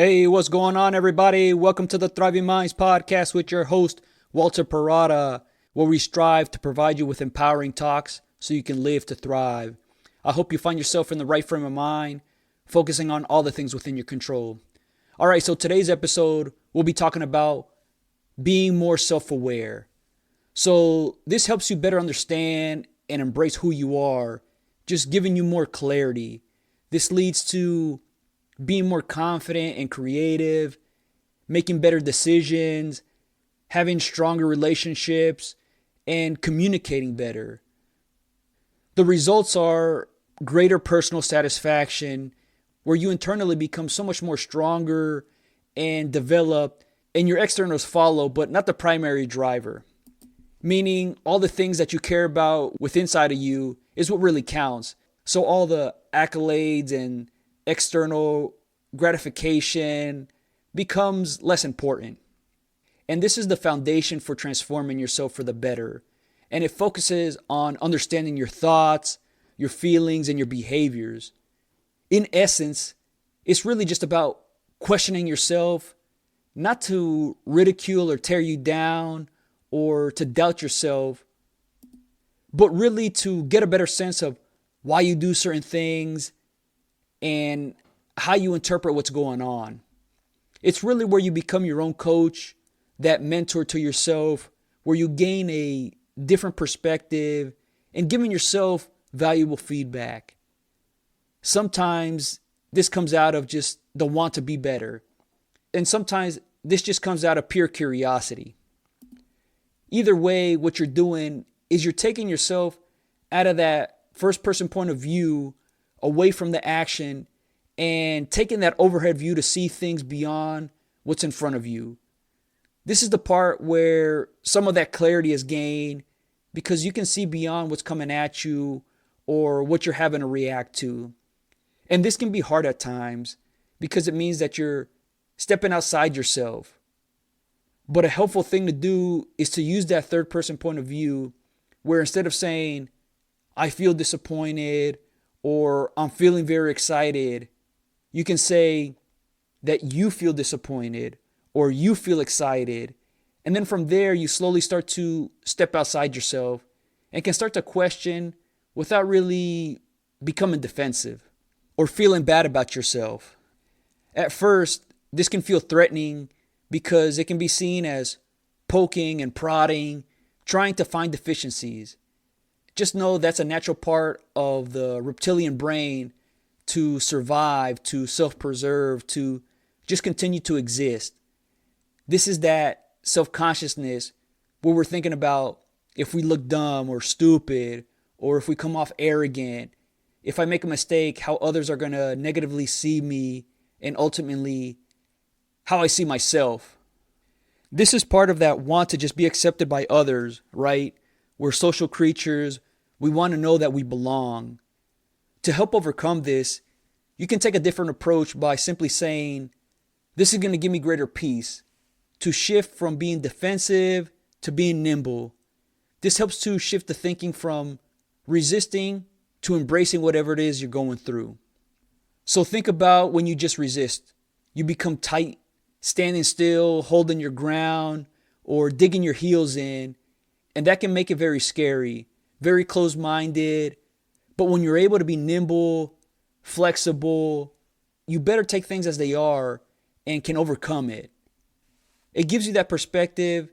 Hey, what's going on, everybody? Welcome to the Thriving Minds podcast with your host, Walter Parada, where we strive to provide you with empowering talks so you can live to thrive. I hope you find yourself in the right frame of mind, focusing on all the things within your control. All right, so today's episode, we'll be talking about being more self-aware. So this helps you better understand and embrace who you are, just giving you more clarity. This leads to being more confident and creative, making better decisions, having stronger relationships, and communicating better. The results are greater personal satisfaction, where you internally become so much more stronger and developed, and your externals follow, but not the primary driver. Meaning all the things that you care about with inside of you is what really counts. So all the accolades and external gratification becomes less important. And this is the foundation for transforming yourself for the better. And it focuses on understanding your thoughts, your feelings, and your behaviors. In essence, it's really just about questioning yourself, not to ridicule or tear you down or to doubt yourself, but really to get a better sense of why you do certain things and how you interpret what's going on. It's really where you become your own coach, that mentor to yourself, where you gain a different perspective and giving yourself valuable feedback. Sometimes this comes out of just the want to be better. And sometimes this just comes out of pure curiosity. Either way, what you're doing is you're taking yourself out of that first person point of view, away from the action, and taking that overhead view to see things beyond what's in front of you. This is the part where some of that clarity is gained because you can see beyond what's coming at you or what you're having to react to. And this can be hard at times because it means that you're stepping outside yourself. But a helpful thing to do is to use that third person point of view where instead of saying, I feel disappointed or I'm feeling very excited, you can say that you feel disappointed or you feel excited. And then from there, you slowly start to step outside yourself and can start to question without really becoming defensive or feeling bad about yourself. At first, this can feel threatening because it can be seen as poking and prodding, trying to find deficiencies. Just know that's a natural part of the reptilian brain to survive, to self-preserve, to just continue to exist. This is that self-consciousness where we're thinking about if we look dumb or stupid, or if we come off arrogant, if I make a mistake, how others are going to negatively see me, and ultimately how I see myself. This is part of that want to just be accepted by others, right? We're social creatures. We want to know that we belong. To help overcome this, you can take a different approach by simply saying, this is going to give me greater peace. To shift from being defensive to being nimble. This helps to shift the thinking from resisting to embracing whatever it is you're going through. So think about when you just resist. You become tight, standing still, holding your ground, or digging your heels in. And that can make it very scary, very closed-minded. But when you're able to be nimble, flexible, you better take things as they are and can overcome it. It gives you that perspective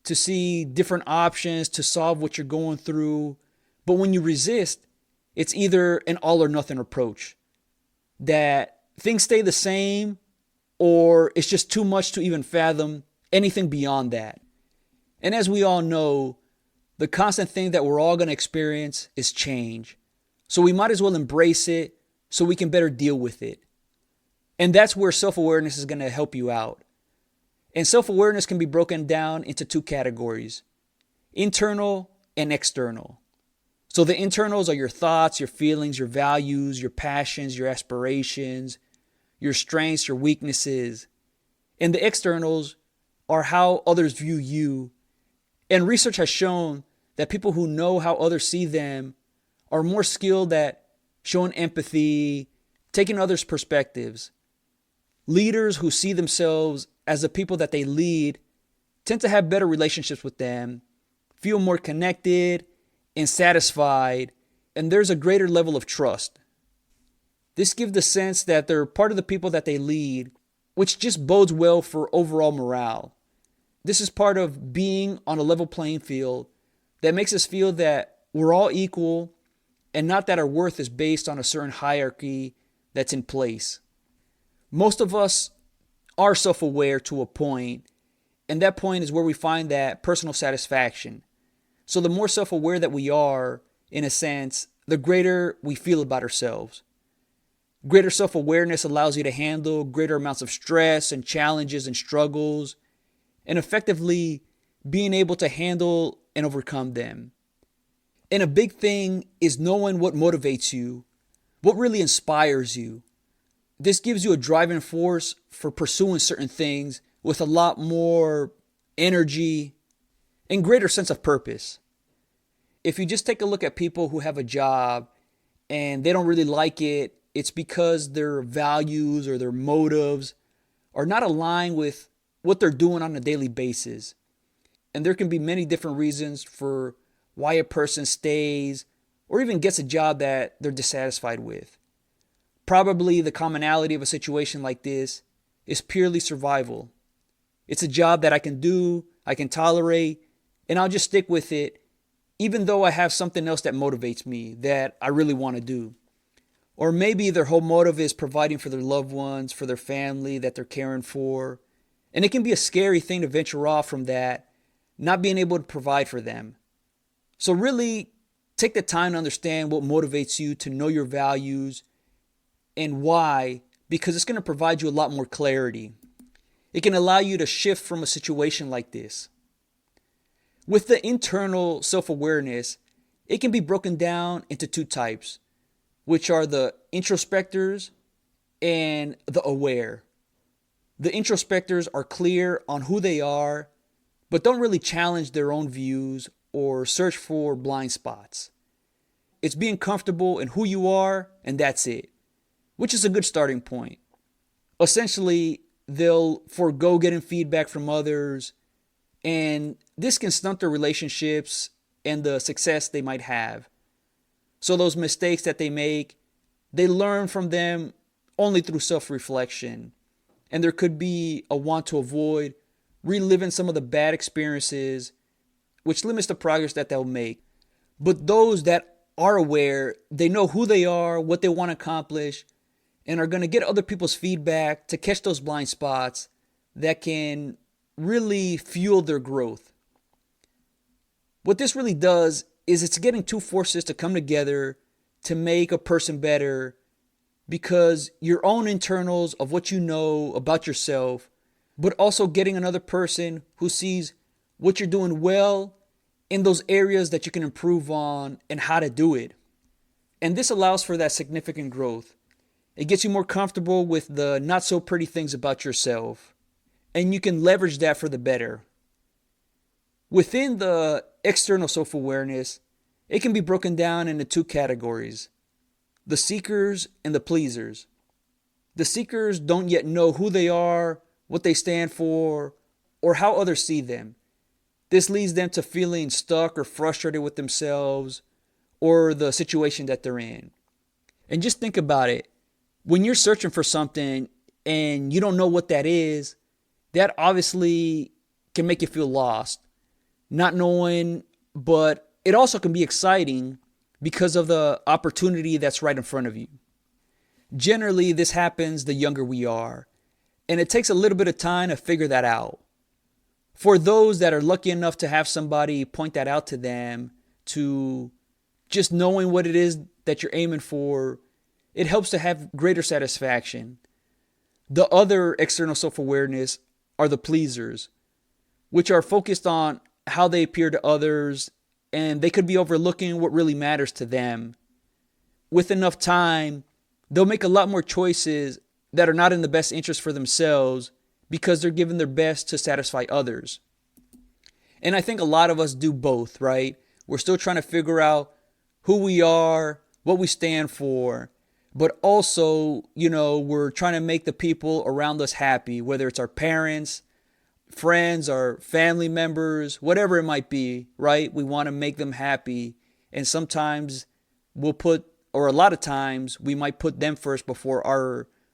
to see different options to solve what you're going through. But when you resist, it's either an all or nothing approach. That things stay the same or it's just too much to even fathom anything beyond that. And as we all know, the constant thing that we're all going to experience is change. So we might as well embrace it so we can better deal with it. And that's where self-awareness is going to help you out. And self-awareness can be broken down into two categories, internal and external. So the internals are your thoughts, your feelings, your values, your passions, your aspirations, your strengths, your weaknesses. And the externals are how others view you. And research has shown that people who know how others see them are more skilled at showing empathy, taking others' perspectives, Leaders who see themselves as the people that they lead tend to have better relationships with them, feel more connected and satisfied, and there's a greater level of trust. This gives the sense that they're part of the people that they lead, which just bodes well for overall morale. This is part of being on a level playing field that makes us feel that we're all equal and not that our worth is based on a certain hierarchy that's in place. Most of us are self-aware to a point, and that point is where we find that personal satisfaction. So the more self-aware that we are, in a sense, the greater we feel about ourselves. Greater self-awareness allows you to handle greater amounts of stress and challenges and struggles, and effectively being able to handle and overcome them. And a big thing is knowing what motivates you, what really inspires you. This gives you a driving force for pursuing certain things with a lot more energy and greater sense of purpose. If you just take a look at people who have a job and they don't really like it, it's because their values or their motives are not aligned with what they're doing on a daily basis. And there can be many different reasons for why a person stays or even gets a job that they're dissatisfied with. Probably the commonality of a situation like this is purely survival. It's a job that I can do, I can tolerate, and I'll just stick with it, even though I have something else that motivates me that I really want to do. Or maybe their whole motive is providing for their loved ones, for their family that they're caring for. And it can be a scary thing to venture off from that, not being able to provide for them. So really take the time to understand what motivates you, to know your values and why, because it's going to provide you a lot more clarity. It can allow you to shift from a situation like this. With the internal self-awareness, it can be broken down into two types, which are the introspectors and the aware. The introspectors are clear on who they are, but don't really challenge their own views or search for blind spots. It's being comfortable in who you are, and that's it, which is a good starting point. Essentially, they'll forego getting feedback from others, and this can stunt their relationships and the success they might have. So those mistakes that they make, they learn from them only through self-reflection. And there could be a want to avoid reliving some of the bad experiences, which limits the progress that they'll make. But those that are aware, they know who they are, what they want to accomplish, and are going to get other people's feedback to catch those blind spots that can really fuel their growth. What this really does is it's getting two forces to come together to make a person better, because your own internals of what you know about yourself, but also getting another person who sees what you're doing well in those areas that you can improve on and how to do it. And this allows for that significant growth. It gets you more comfortable with the not so pretty things about yourself, and you can leverage that for the better. Within the external self-awareness, it can be broken down into two categories: the seekers and the pleasers. The seekers don't yet know who they are, what they stand for, or how others see them. This leads them to feeling stuck or frustrated with themselves or the situation that they're in. And just think about it. When you're searching for something and you don't know what that is, that obviously can make you feel lost, not knowing, but it also can be exciting because of the opportunity that's right in front of you. Generally, this happens the younger we are, and it takes a little bit of time to figure that out. For those that are lucky enough to have somebody point that out to them, to just knowing what it is that you're aiming for, it helps to have greater satisfaction. The other external self-awareness are the pleasers, which are focused on how they appear to others, and they could be overlooking what really matters to them. With enough time, they'll make a lot more choices that are not in the best interest for themselves because they're giving their best to satisfy others. And I think a lot of us do both, right? We're still trying to figure out who we are, what we stand for, but also, we're trying to make the people around us happy, whether it's our parents, friends, our family members, whatever it might be, right? We want to make them happy. And sometimes or a lot of times, we might put them first before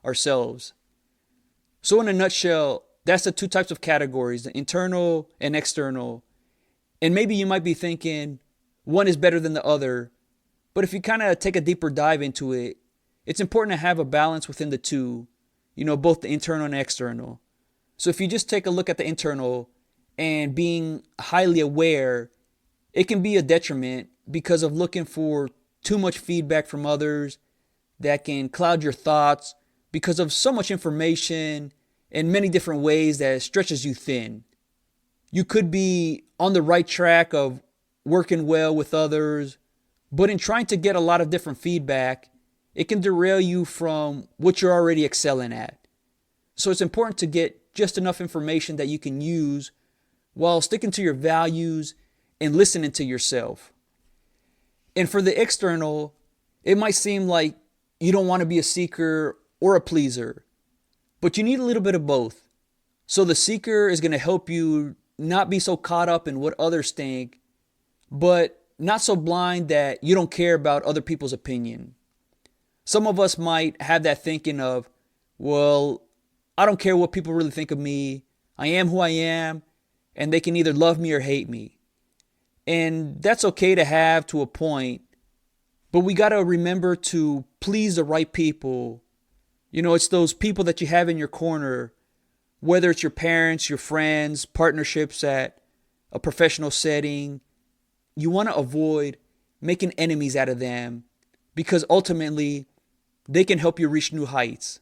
ourselves. So in a nutshell, that's the two types of categories, the internal and external. And maybe you might be thinking one is better than the other. But if you kind of take a deeper dive into it, it's important to have a balance within the two, both the internal and external. So if you just take a look at the internal and being highly aware, it can be a detriment because of looking for too much feedback from others that can cloud your thoughts because of so much information in many different ways that stretches you thin. You could be on the right track of working well with others, but in trying to get a lot of different feedback, it can derail you from what you're already excelling at. So it's important to get just enough information that you can use while sticking to your values and listening to yourself. And for the external, it might seem like you don't want to be a seeker or a pleaser, but you need a little bit of both. So the seeker is going to help you not be so caught up in what others think, but not so blind that you don't care about other people's opinion. Some of us might have that thinking of, well, I don't care what people really think of me. I am who I am, and they can either love me or hate me. And that's okay to have to a point, but we got to remember to please the right people. It's those people that you have in your corner, whether it's your parents, your friends, partnerships at a professional setting. You want to avoid making enemies out of them because ultimately they can help you reach new heights.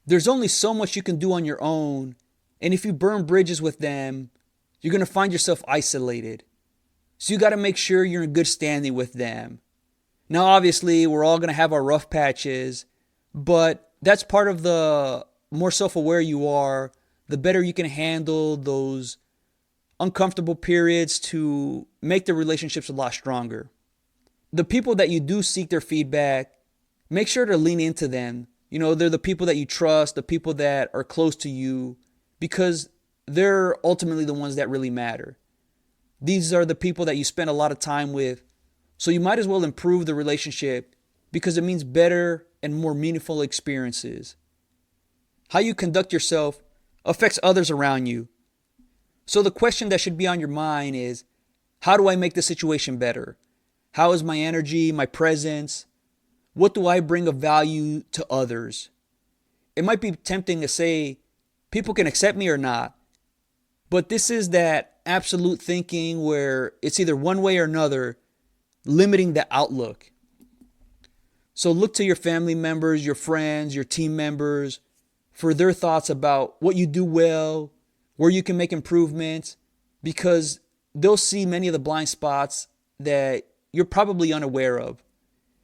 There's only so much you can do on your own, and if you burn bridges with them, you're going to find yourself isolated. So you got to make sure you're in good standing with them. Now, obviously, we're all going to have our rough patches, but that's part of the more self-aware you are, the better you can handle those uncomfortable periods to make the relationships a lot stronger. The people that you do seek their feedback, make sure to lean into them. They're the people that you trust, the people that are close to you, because they're ultimately the ones that really matter. These are the people that you spend a lot of time with. So you might as well improve the relationship because it means better and more meaningful experiences. How you conduct yourself affects others around you. So the question that should be on your mind is, how do I make the situation better? How is my energy, my presence? What do I bring of value to others? It might be tempting to say, people can accept me or not. But this is that absolute thinking where it's either one way or another, limiting the outlook. So look to your family members, your friends, your team members for their thoughts about what you do well, where you can make improvements, because they'll see many of the blind spots that you're probably unaware of.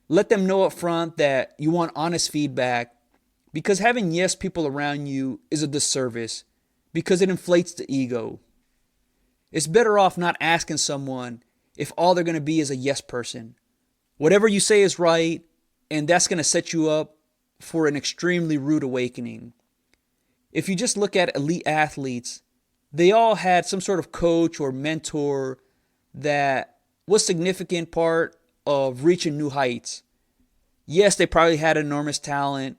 Let them know up front that you want honest feedback, because having yes people around you is a disservice because it inflates the ego. It's better off not asking someone if all they're going to be is a yes person. Whatever you say is right, and that's going to set you up for an extremely rude awakening. If you just look at elite athletes, they all had some sort of coach or mentor that was a significant part of reaching new heights. Yes, they probably had enormous talent,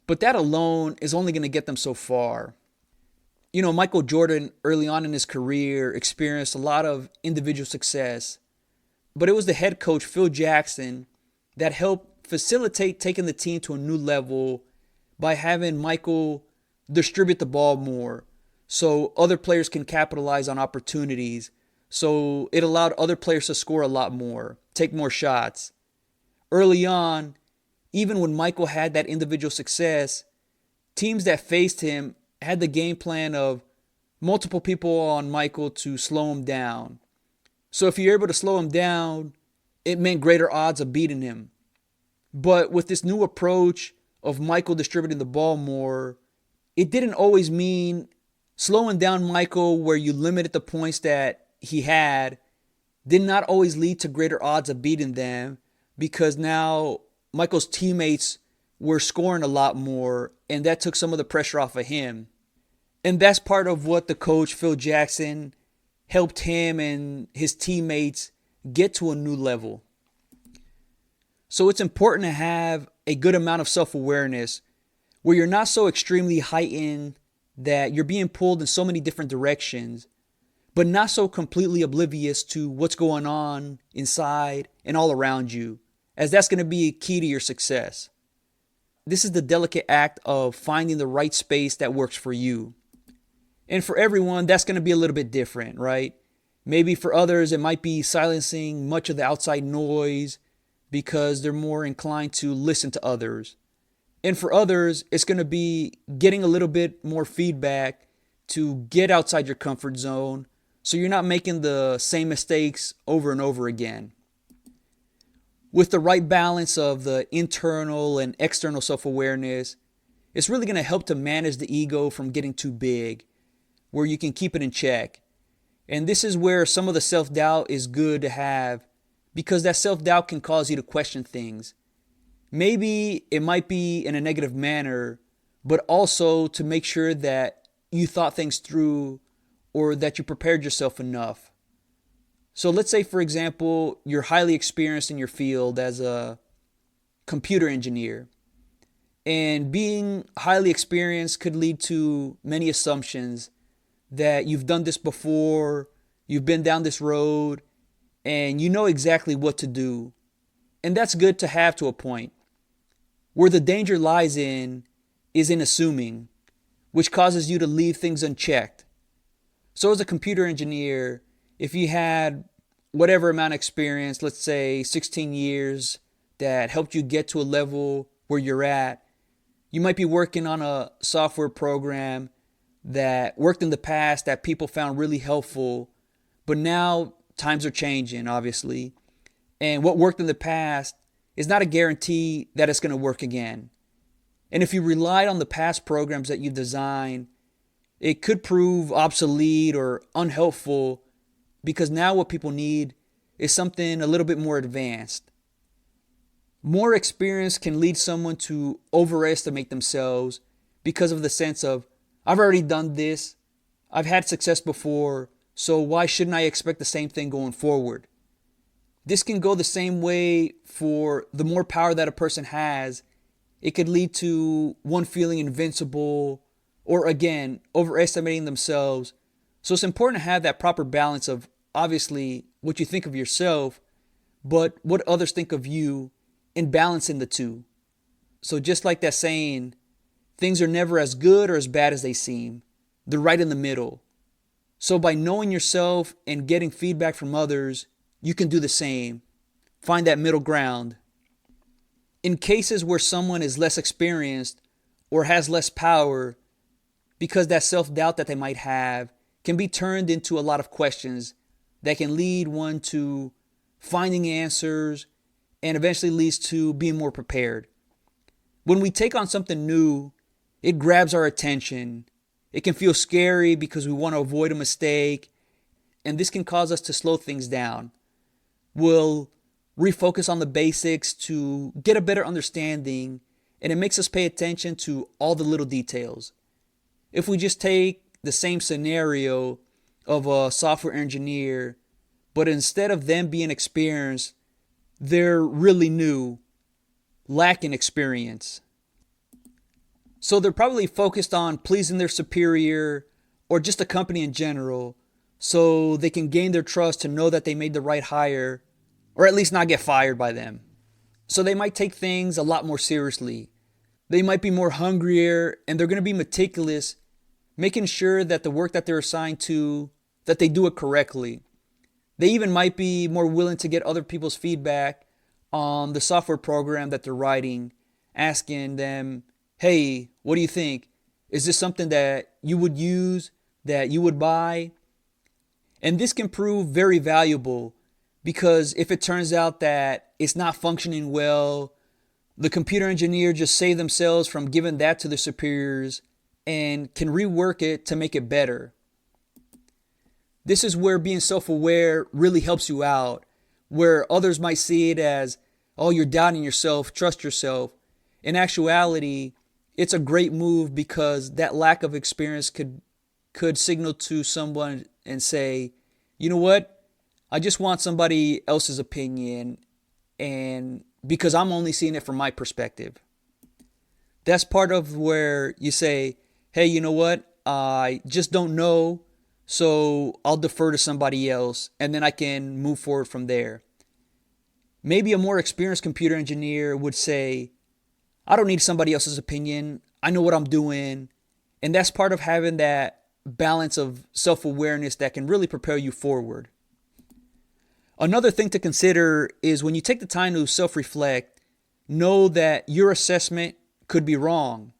but that alone is only going to get them so far. Michael Jordan early on in his career experienced a lot of individual success, but it was the head coach, Phil Jackson, that helped facilitate taking the team to a new level by having Michael distribute the ball more so other players can capitalize on opportunities. So it allowed other players to score a lot more, take more shots. Early on, even when Michael had that individual success, teams that faced him had the game plan of multiple people on Michael to slow him down. So if you're able to slow him down, it meant greater odds of beating him. But with this new approach of Michael distributing the ball more, it didn't always mean slowing down Michael where you limited the points that he had did not always lead to greater odds of beating them, because now Michael's teammates were scoring a lot more, and that took some of the pressure off of him. And that's part of what the coach, Phil Jackson, helped him and his teammates get to a new level. So it's important to have a good amount of self-awareness where you're not so extremely heightened that you're being pulled in so many different directions, but not so completely oblivious to what's going on inside and all around you, as that's going to be a key to your success. This is the delicate act of finding the right space that works for you. And for everyone, that's going to be a little bit different, right? Maybe for others, it might be silencing much of the outside noise because they're more inclined to listen to others. And for others, it's going to be getting a little bit more feedback to get outside your comfort zone so you're not making the same mistakes over and over again. With the right balance of the internal and external self-awareness, it's really going to help to manage the ego from getting too big, where you can keep it in check. And this is where some of the self-doubt is good to have, because that self-doubt can cause you to question things. Maybe it might be in a negative manner, but also to make sure that you thought things through or that you prepared yourself enough. So let's say, for example, you're highly experienced in your field as a computer engineer. And being highly experienced could lead to many assumptions that you've done this before, you've been down this road, and you know exactly what to do. And that's good to have to a point. Where the danger lies is in assuming, which causes you to leave things unchecked. So as a computer engineer, if you had whatever amount of experience, let's say 16 years, that helped you get to a level where you're at, you might be working on a software program that worked in the past that people found really helpful, but now times are changing, obviously. And what worked in the past is not a guarantee that it's going to work again. And if you relied on the past programs that you designed, it could prove obsolete or unhelpful, because now what people need is something a little bit more advanced. More experience can lead someone to overestimate themselves because of the sense of, I've already done this, I've had success before, so why shouldn't I expect the same thing going forward? This can go the same way for the more power that a person has. It could lead to one feeling invincible or, again, overestimating themselves. So it's important to have that proper balance of, obviously, what you think of yourself, but what others think of you, and balancing the two. So just like that saying, things are never as good or as bad as they seem. They're right in the middle. So by knowing yourself and getting feedback from others, you can do the same. Find that middle ground. In cases where someone is less experienced or has less power, because that self-doubt that they might have can be turned into a lot of questions that can lead one to finding answers and eventually leads to being more prepared. When we take on something new, it grabs our attention. It can feel scary because we want to avoid a mistake, and this can cause us to slow things down. We'll refocus on the basics to get a better understanding, and it makes us pay attention to all the little details. If we just take the same scenario of a software engineer, but instead of them being experienced, they're really new, lacking experience. So they're probably focused on pleasing their superior or just the company in general, so they can gain their trust to know that they made the right hire, or at least not get fired by them. So they might take things a lot more seriously. They might be more hungrier, and they're going to be meticulous, making sure that the work that they're assigned to, that they do it correctly. They even might be more willing to get other people's feedback on the software program that they're writing, asking them, hey, what do you think? Is this something that you would use, that you would buy? And this can prove very valuable, because if it turns out that it's not functioning well, the computer engineer just saved themselves from giving that to their superiors and can rework it to make it better. This is where being self-aware really helps you out, where others might see it as, oh, you're doubting yourself, trust yourself. In actuality, it's a great move because that lack of experience could signal to someone and say, you know what? I just want somebody else's opinion, and because I'm only seeing it from my perspective. That's part of where you say, hey, you know what? I just don't know, so I'll defer to somebody else, and then I can move forward from there. Maybe a more experienced computer engineer would say, I don't need somebody else's opinion. I know what I'm doing. And that's part of having that balance of self awareness that can really propel you forward. Another thing to consider is when you take the time to self reflect, know that your assessment could be wrong.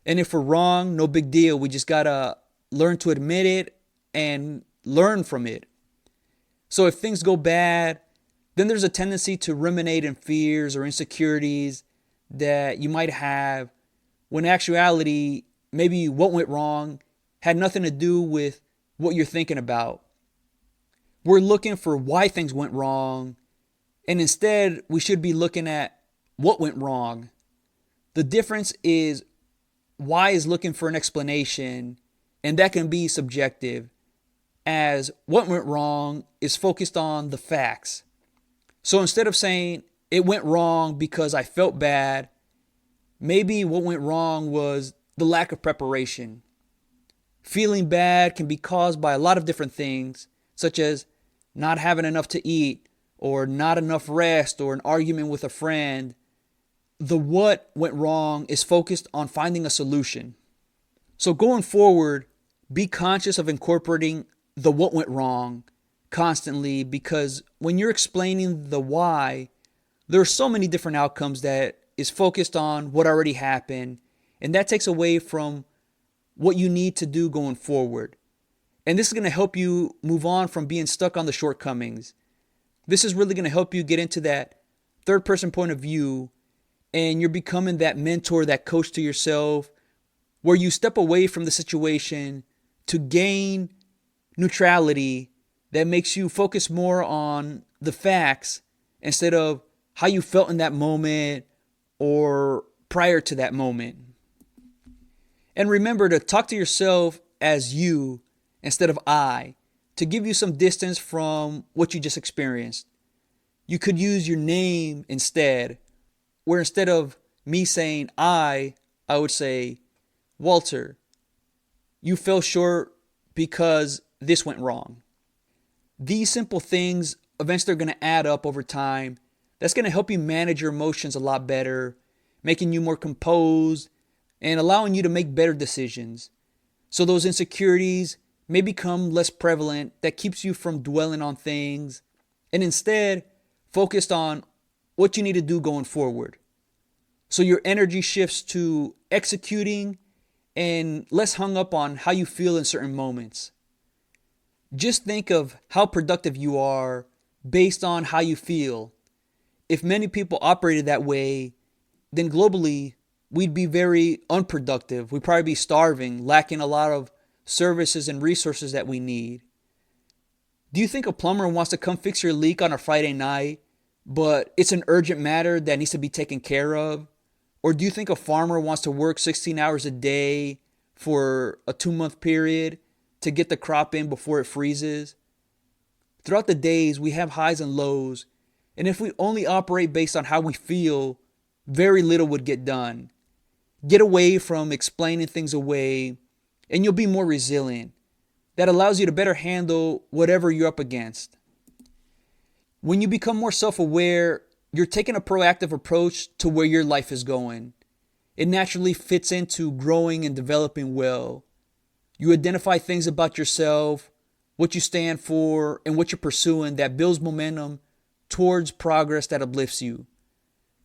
And if we're wrong, no big deal. We just got to learn to admit it and learn from it. So if things go bad, then there's a tendency to ruminate in fears or insecurities that you might have, when in actuality, maybe what went wrong had nothing to do with what you're thinking about. We're looking for why things went wrong, and instead we should be looking at what went wrong. The difference is why is looking for an explanation, and that can be subjective, as what went wrong is focused on the facts. So instead of saying it went wrong because I felt bad, maybe what went wrong was the lack of preparation. Feeling bad can be caused by a lot of different things, such as not having enough to eat, or not enough rest, or an argument with a friend. The what went wrong is focused on finding a solution. So going forward, be conscious of incorporating the what went wrong constantly, because when you're explaining the why, there are so many different outcomes that is focused on what already happened, and that takes away from what you need to do going forward. And this is going to help you move on from being stuck on the shortcomings. This is really going to help you get into that third person point of view, and you're becoming that mentor, that coach to yourself, where you step away from the situation to gain neutrality that makes you focus more on the facts instead of how you felt in that moment or prior to that moment. And remember to talk to yourself as you instead of I, to give you some distance from what you just experienced. You could use your name instead, where instead of me saying I would say, Walter, you fell short because this went wrong. These simple things eventually are going to add up over time. That's going to help you manage your emotions a lot better, making you more composed and allowing you to make better decisions. So those insecurities may become less prevalent. That keeps you from dwelling on things and instead focused on what you need to do going forward. So your energy shifts to executing and less hung up on how you feel in certain moments. Just think of how productive you are based on how you feel. If many people operated that way, then globally we'd be very unproductive. We'd probably be starving, lacking a lot of services and resources that we need. Do you think a plumber wants to come fix your leak on a Friday night, but it's an urgent matter that needs to be taken care of? Or do you think a farmer wants to work 16 hours a day for a 2-month period to get the crop in before it freezes? Throughout the days, we have highs and lows, and if we only operate based on how we feel, very little would get done. Get away from explaining things away, and you'll be more resilient. That allows you to better handle whatever you're up against. When you become more self-aware, you're taking a proactive approach to where your life is going. It naturally fits into growing and developing well. You identify things about yourself, what you stand for, and what you're pursuing that builds momentum towards progress that uplifts you.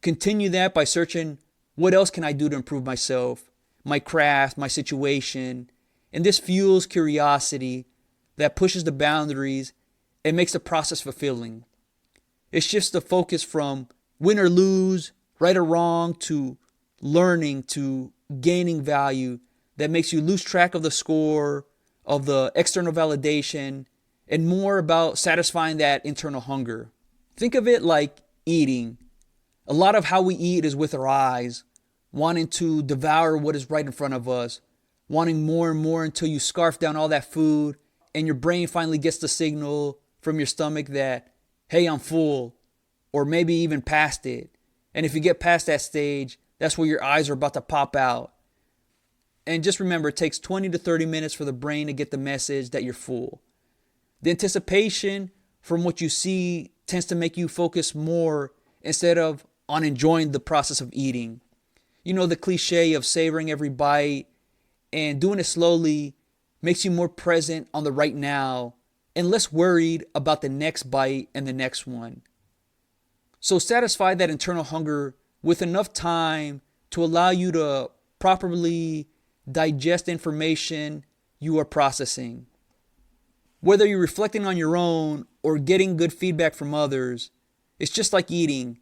Continue that by searching, what else can I do to improve myself, my craft, my situation? And this fuels curiosity that pushes the boundaries and makes the process fulfilling. It shifts the focus from win or lose, right or wrong, to learning, to gaining value that makes you lose track of the score, of the external validation, and more about satisfying that internal hunger. Think of it like eating. A lot of how we eat is with our eyes, wanting to devour what is right in front of us, wanting more and more until you scarf down all that food and your brain finally gets the signal from your stomach that, hey, I'm full, or maybe even past it. And if you get past that stage, that's where your eyes are about to pop out. And just remember, it takes 20 to 30 minutes for the brain to get the message that you're full. The anticipation from what you see tends to make you focus more instead of on enjoying the process of eating. You know, the cliche of savoring every bite and doing it slowly makes you more present on the right now and less worried about the next bite and the next one. So satisfy that internal hunger with enough time to allow you to properly digest information you are processing. Whether you're reflecting on your own or getting good feedback from others, it's just like eating.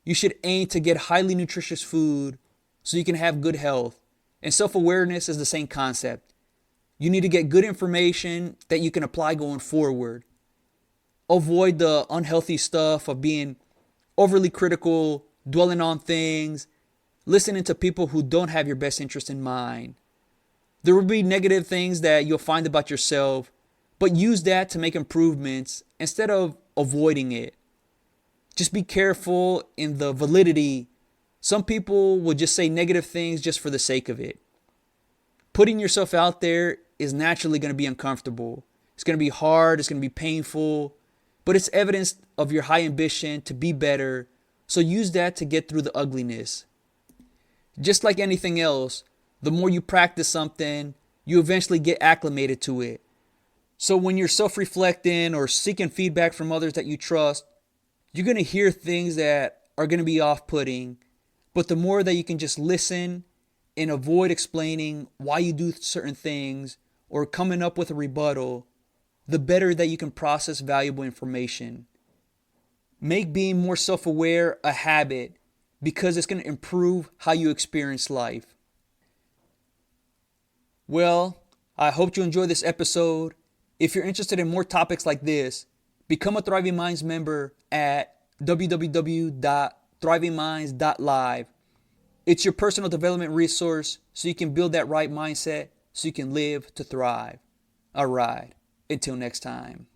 You should aim to get highly nutritious food so you can have good health. And self-awareness is the same concept. You need to get good information that you can apply going forward. Avoid the unhealthy stuff of being overly critical, dwelling on things, listening to people who don't have your best interest in mind. There will be negative things that you'll find about yourself, but use that to make improvements instead of avoiding it. Just be careful in the validity. Some people will just say negative things just for the sake of it. Putting yourself out there is naturally going to be uncomfortable. It's going to be hard. It's going to be painful. But it's evidence of your high ambition to be better. So use that to get through the ugliness. Just like anything else, the more you practice something, you eventually get acclimated to it. So when you're self-reflecting or seeking feedback from others that you trust, you're going to hear things that are going to be off-putting. But the more that you can just listen and avoid explaining why you do certain things or coming up with a rebuttal, the better that you can process valuable information. Make being more self-aware a habit because it's going to improve how you experience life. Well, I hope you enjoyed this episode. If you're interested in more topics like this, become a Thriving Minds member at www.thrivingminds.live. It's your personal development resource so you can build that right mindset so you can live to thrive. All right, until next time.